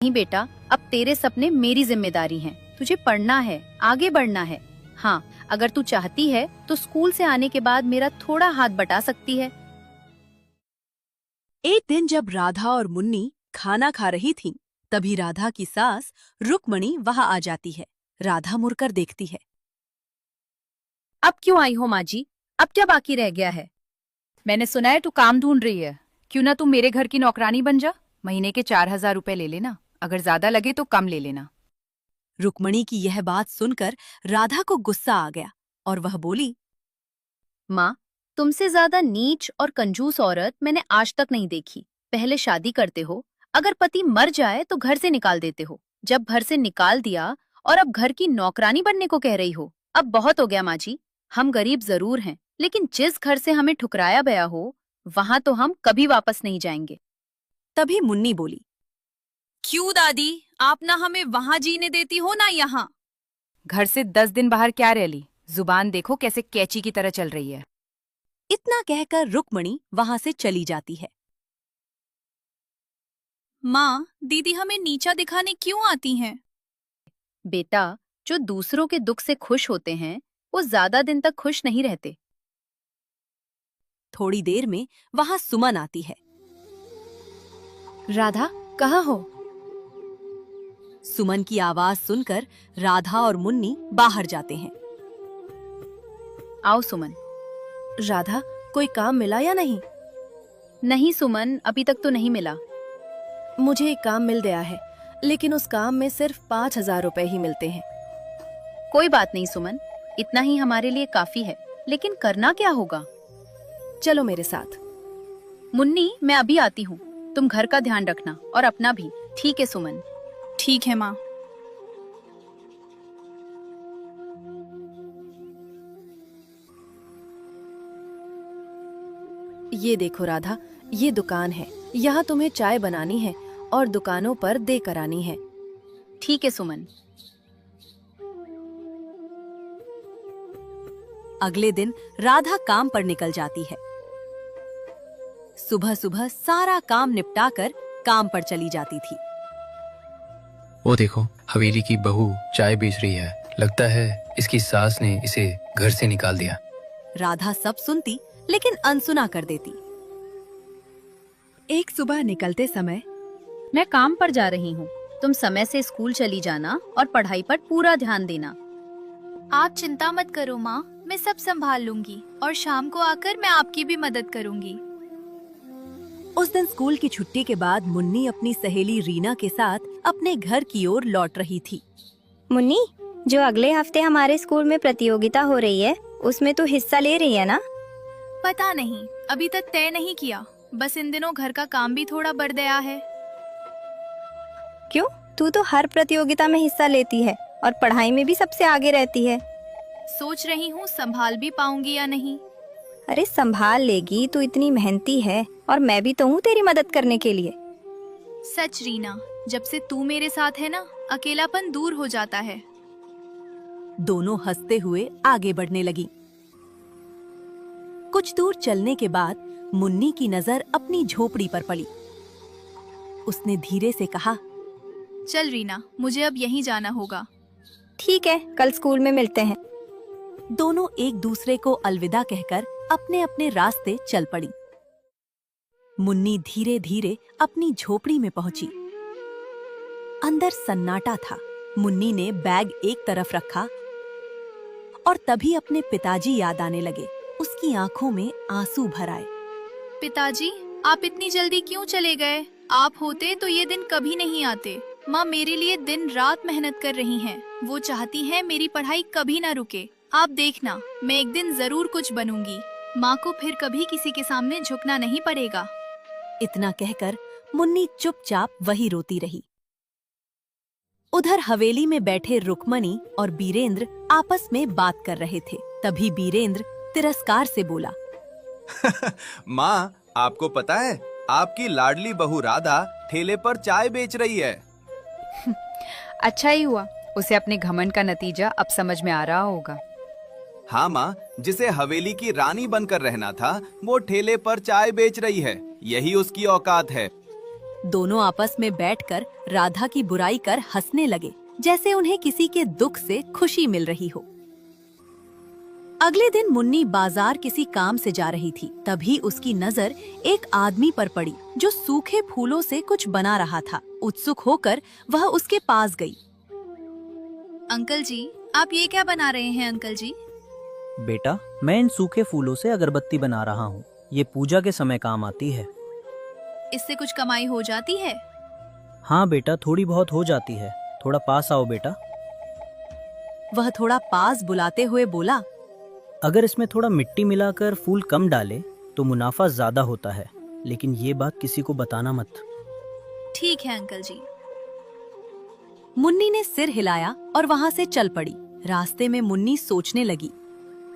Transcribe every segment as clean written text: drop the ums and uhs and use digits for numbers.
नहीं बेटा, अब तेरे सपने मेरी जिम्मेदारी हैं। तुझे पढ़ना है, आगे बढ़ना है। हाँ, अगर तू चाहती है तो स्कूल से आने के बाद मेरा थोड़ा हाथ बटा सकती है। एक दिन जब राधा और मुन्नी खाना खा रही थीं, तभी राधा की सास रुक्मणी वहां आ जाती है। राधा मुड़कर देखती है। अब क्यों आई हो माँ जी? अब क्या बाकी रह गया है? मैंने सुना है तू काम ढूंढ रही है। क्यों ना तू मेरे घर की नौकरानी बन जा। महीने के 4,000 रुपए ले लेना, अगर ज्यादा लगे तो कम ले लेना। रुक्मणी की यह बात सुनकर राधा को गुस्सा आ गया और वह बोली, माँ, तुमसे ज्यादा नीच और कंजूस औरत मैंने आज तक नहीं देखी। पहले शादी करते हो, अगर पति मर जाए तो घर से निकाल देते हो। जब घर से निकाल दिया और अब घर की नौकरानी बनने को कह रही हो। अब बहुत हो गया माँ जी। हम गरीब जरूर हैं, लेकिन जिस घर से हमें ठुकराया गया हो वहां तो हम कभी वापस नहीं जाएंगे। तभी मुन्नी बोली, क्यों दादी, आप ना हमें वहां जीने देती हो ना यहाँ। घर से 10 दिन बाहर क्या रह ली? जुबान देखो कैसे कैची की तरह चल रही है। इतना कहकर रुक्मणी वहां से चली जाती है। माँ, दीदी हमें नीचा दिखाने क्यों आती हैं? बेटा, जो दूसरों के दुख से खुश होते हैं वो ज्यादा दिन तक खुश नहीं रहते। थोड़ी देर में वहां सुमन आती है। राधा, कहाँ हो? सुमन की आवाज सुनकर राधा और मुन्नी बाहर जाते हैं। आओ सुमन। राधा, कोई काम मिला या नहीं? नहीं सुमन, अभी तक तो नहीं मिला। मुझे एक काम मिल गया है, लेकिन उस काम में सिर्फ 5,000 रुपए ही मिलते हैं। कोई बात नहीं सुमन, इतना ही हमारे लिए काफी है। लेकिन करना क्या होगा? चलो मेरे साथ। मुन्नी, मैं अभी आती हूँ। तुम घर का ध्यान रखना और अपना भी। ठीक है सुमन। ठीक है माँ। ये देखो राधा, ये दुकान है। यहाँ तुम्हें चाय बनानी है और दुकानों पर दे करानी है। ठीक है सुमन। अगले दिन राधा काम पर निकल जाती है। सुबह सुबह सारा काम निपटाकर काम पर चली जाती थी। वो देखो, हवेली की बहू चाय बेच रही है। लगता है इसकी सास ने इसे घर से निकाल दिया। राधा सब सुनती लेकिन अनसुना कर देती। एक सुबह निकलते समय, मैं काम पर जा रही हूँ। तुम समय से स्कूल चली जाना और पढ़ाई पर पूरा ध्यान देना। आप चिंता मत करो माँ, मैं सब संभाल लूंगी और शाम को आकर मैं आपकी भी मदद करूंगी। उस दिन स्कूल की छुट्टी के बाद मुन्नी अपनी सहेली रीना के साथ अपने घर की ओर लौट रही थी। मुन्नी, जो अगले हफ्ते हमारे स्कूल में प्रतियोगिता हो रही है, उसमें तू हिस्सा ले रही है ना? पता नहीं, अभी तक तय नहीं किया। बस इन दिनों घर का काम भी थोड़ा बढ़ गया है। क्यों? तू तो हर प्रतियोगिता में हिस्सा लेती है और पढ़ाई में भी सबसे आगे रहती है। सोच रही हूँ संभाल भी पाऊंगी या नहीं। अरे संभाल लेगी, तू इतनी मेहनती है और मैं भी तो हूँ तेरी मदद करने के लिए। सच रीना, जब से तू मेरे साथ है ना, अकेलापन दूर हो जाता है। दोनों हंसते हुए आगे बढ़ने लगी। कुछ दूर चलने के बाद मुन्नी की नजर अपनी झोपड़ी पर पड़ी। उसने धीरे से कहा, चल रीना, मुझे अब यहीं जाना होगा। ठीक है, कल स्कूल में मिलते हैं। दोनों एक दूसरे को अलविदा कहकर अपने अपने रास्ते चल पड़ी। मुन्नी धीरे धीरे अपनी झोपड़ी में पहुंची। अंदर सन्नाटा था। मुन्नी ने बैग एक तरफ रखा और तभी अपने पिताजी याद आने लगे। उसकी आंखों में आंसू भर आए। पिताजी, आप इतनी जल्दी क्यों चले गए? आप होते तो ये दिन कभी नहीं आते। माँ मेरे लिए दिन रात मेहनत कर रही हैं। वो चाहती हैं मेरी पढ़ाई कभी ना रुके। आप देखना, मैं एक दिन जरूर कुछ बनूंगी। माँ को फिर कभी किसी के सामने झुकना नहीं पड़ेगा। इतना कहकर मुन्नी चुपचाप वही रोती रही। उधर हवेली में बैठे रुक्मणी और बीरेंद्र आपस में बात कर रहे थे। तभी बीरेंद्र तिरस्कार से बोला, माँ, आपको पता है आपकी लाडली बहू राधा ठेले पर चाय बेच रही है। अच्छा ही हुआ, उसे अपने घमंड का नतीजा अब समझ में आ रहा होगा। हाँ माँ, जिसे हवेली की रानी बनकर रहना था वो ठेले पर चाय बेच रही है। यही उसकी औकात है। दोनों आपस में बैठकर राधा की बुराई कर हंसने लगे, जैसे उन्हें किसी के दुख से खुशी मिल रही हो। अगले दिन मुन्नी बाजार किसी काम से जा रही थी। तभी उसकी नजर एक आदमी पर पड़ी जो सूखे फूलों से कुछ बना रहा था। उत्सुक होकर वह उसके पास गई। अंकल जी, आप ये क्या बना रहे हैं अंकल जी? बेटा, मैं इन सूखे फूलों से अगरबत्ती बना रहा हूँ। ये पूजा के समय काम आती है। इससे कुछ कमाई हो जाती है? हाँ बेटा, थोड़ी बहुत हो जाती है। थोड़ा पास आओ बेटा। वह थोड़ा पास बुलाते हुए बोला, अगर इसमें थोड़ा मिट्टी मिलाकर फूल कम डाले तो मुनाफा ज्यादा होता है, लेकिन ये बात किसी को बताना मत। ठीक है अंकल जी। मुन्नी ने सिर हिलाया और वहाँ से चल पड़ी। रास्ते में मुन्नी सोचने लगी,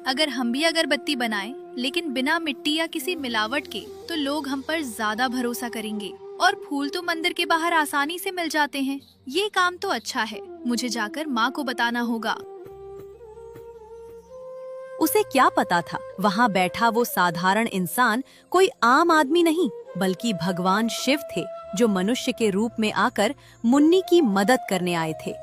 अगर हम भी अगरबत्ती बनाएं, लेकिन बिना मिट्टी या किसी मिलावट के, तो लोग हम पर ज्यादा भरोसा करेंगे। और फूल तो मंदिर के बाहर आसानी से मिल जाते हैं। ये काम तो अच्छा है, मुझे जाकर माँ को बताना होगा। उसे क्या पता था, वहाँ बैठा वो साधारण इंसान कोई आम आदमी नहीं, बल्कि भगवान शिव थे, जो मनुष्य के रूप में आकर मुन्नी की मदद करने आए थे।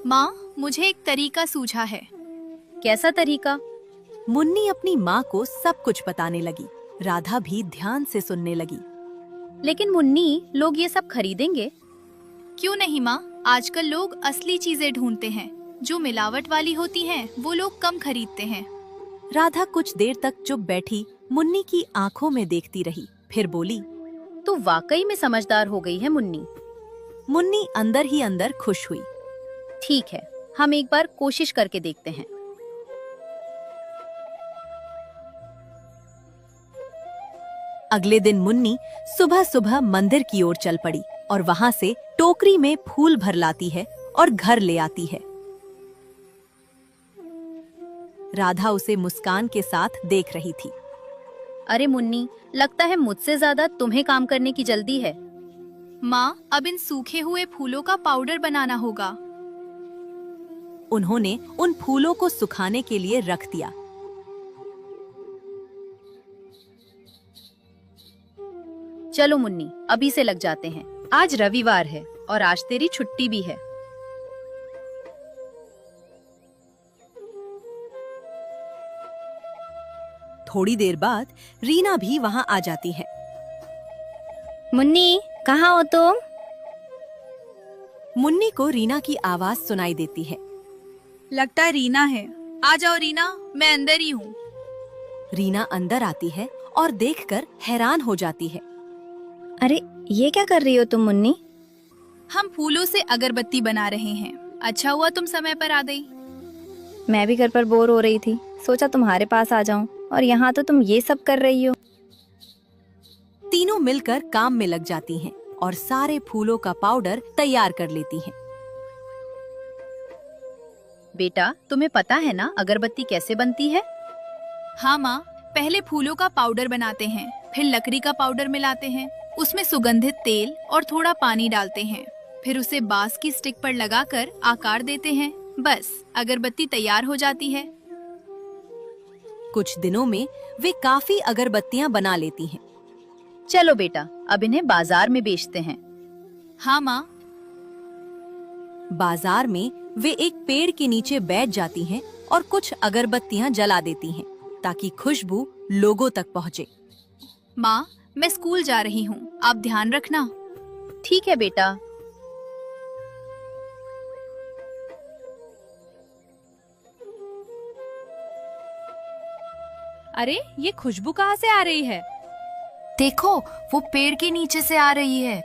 माँ, मुझे एक तरीका सूझा है। कैसा तरीका? मुन्नी अपनी माँ को सब कुछ बताने लगी। राधा भी ध्यान से सुनने लगी। लेकिन मुन्नी, लोग ये सब खरीदेंगे? क्यों नहीं माँ, आजकल लोग असली चीजें ढूंढते हैं। जो मिलावट वाली होती हैं, वो लोग कम खरीदते हैं। राधा कुछ देर तक चुप बैठी मुन्नी की आंखों में देखती रही, फिर बोली, तो वाकई में समझदार हो गई है मुन्नी। मुन्नी अंदर ही अंदर खुश हुई। ठीक है, हम एक बार कोशिश करके देखते हैं। अगले दिन मुन्नी सुबह सुबह मंदिर की ओर चल पड़ी और वहाँ से टोकरी में फूल भर लाती है और घर ले आती है। राधा उसे मुस्कान के साथ देख रही थी। अरे मुन्नी, लगता है मुझसे ज्यादा तुम्हें काम करने की जल्दी है। माँ, अब इन सूखे हुए फूलों का पाउडर बनाना होगा। उन्होंने उन फूलों को सुखाने के लिए रख दिया। चलो मुन्नी, अभी से लग जाते हैं। आज रविवार है और आज तेरी छुट्टी भी है। थोड़ी देर बाद रीना भी वहाँ आ जाती है। मुन्नी, कहाँ हो तुम? मुन्नी को रीना की आवाज सुनाई देती है। लगता है रीना है। आ जाओ रीना, मैं अंदर ही हूँ। रीना अंदर आती है और देखकर हैरान हो जाती है। अरे, ये क्या कर रही हो तुम मुन्नी? हम फूलों से अगरबत्ती बना रहे हैं। अच्छा हुआ तुम समय पर आ गई। मैं भी घर पर बोर हो रही थी, सोचा तुम्हारे पास आ जाऊं, और यहाँ तो तुम ये सब कर रही हो। तीनों मिलकर काम में लग जाती हैं और सारे फूलों का पाउडर तैयार कर लेती हैं। बेटा, तुम्हें पता है ना अगरबत्ती कैसे बनती है? हाँ माँ, पहले फूलों का पाउडर बनाते हैं, फिर लकड़ी का पाउडर मिलाते हैं, उसमें सुगंधित तेल और थोड़ा पानी डालते हैं, फिर उसे बांस की स्टिक पर लगाकर आकार देते हैं। बस अगरबत्ती तैयार हो जाती है। कुछ दिनों में वे काफी अगरबत्तियां बना लेती हैं। चलो बेटा, अब इन्हें बाजार में बेचते हैं। हाँ माँ। बाजार में वे एक पेड़ के नीचे बैठ जाती हैं और कुछ अगरबत्तियां जला देती हैं ताकि खुशबू लोगों तक पहुँचे। माँ, मैं स्कूल जा रही हूँ, आप ध्यान रखना। ठीक है बेटा। अरे, ये खुशबू कहाँ से आ रही है? देखो, वो पेड़ के नीचे से आ रही है।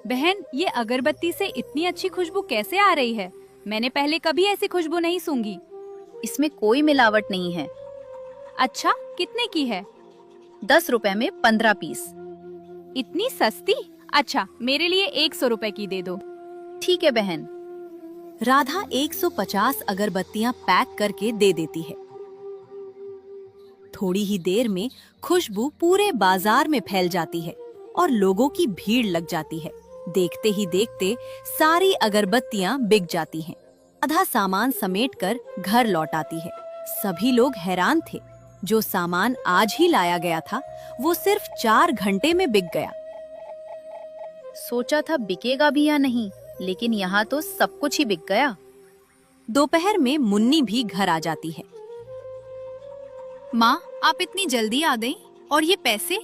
बहन, ये अगरबत्ती से इतनी अच्छी खुशबू कैसे आ रही है? मैंने पहले कभी ऐसी खुशबू नहीं सूंघी। इसमें कोई मिलावट नहीं है। अच्छा, कितने की है? 10 रुपए में 15 पीस। इतनी सस्ती? अच्छा, मेरे लिए 100 रुपए की दे दो। ठीक है बहन। राधा 150 अगरबत्तियां पैक करके दे देती है। थोड़ी ही देर में खुशबू पूरे बाजार में फैल जाती है और लोगों की भीड़ लग जाती है। देखते ही देखते सारी अगरबत्तियां बिक जाती हैं। आधा सामान समेटकर घर लौट आती है। सभी लोग हैरान थे। जो सामान आज ही लाया गया था वो सिर्फ 4 घंटे में बिक गया। सोचा था बिकेगा भी या नहीं, लेकिन यहाँ तो सब कुछ ही बिक गया। दोपहर में मुन्नी भी घर आ जाती है। माँ, आप इतनी जल्दी आ गई, और ये पैसे?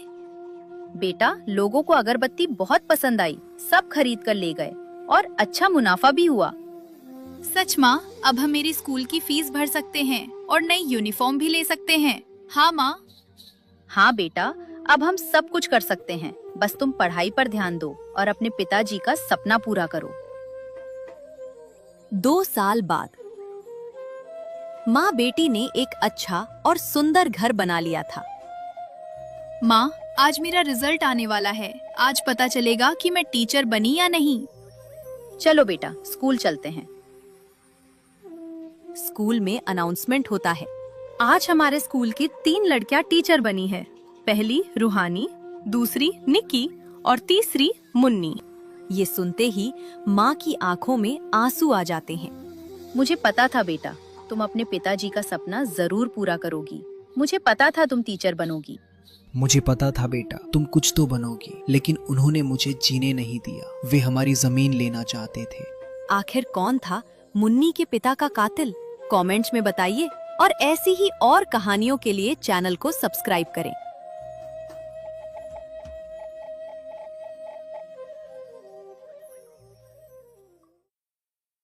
बेटा, लोगों को अगरबत्ती बहुत पसंद आई, सब खरीद कर ले गए और अच्छा मुनाफा भी हुआ। सच माँ, अब हम मेरी स्कूल की फीस भर सकते हैं और नई यूनिफॉर्म भी ले सकते हैं। हाँ माँ। हाँ बेटा, अब हम सब कुछ कर सकते हैं, बस तुम पढ़ाई पर ध्यान दो और अपने पिताजी का सपना पूरा करो। 2 साल बाद माँ बेटी ने एक अच्छा और सुंदर घर बना लिया था। माँ, आज मेरा रिजल्ट आने वाला है। आज पता चलेगा कि मैं टीचर बनी या नहीं। चलो बेटा, स्कूल चलते हैं। स्कूल में अनाउंसमेंट होता है। आज हमारे स्कूल की 3 लड़कियां टीचर बनी है। पहली रूहानी, दूसरी निक्की और तीसरी मुन्नी। ये सुनते ही माँ की आंखों में आंसू आ जाते हैं। मुझे पता था बेटा, तुम अपने पिताजी का सपना जरूर पूरा करोगी। मुझे पता था तुम टीचर बनोगी। मुझे पता था बेटा, तुम कुछ तो बनोगी, लेकिन उन्होंने मुझे जीने नहीं दिया। वे हमारी जमीन लेना चाहते थे। आखिर कौन था मुन्नी के पिता का कातिल? कमेंट्स में बताइए और ऐसी ही और कहानियों के लिए चैनल को सब्सक्राइब करें।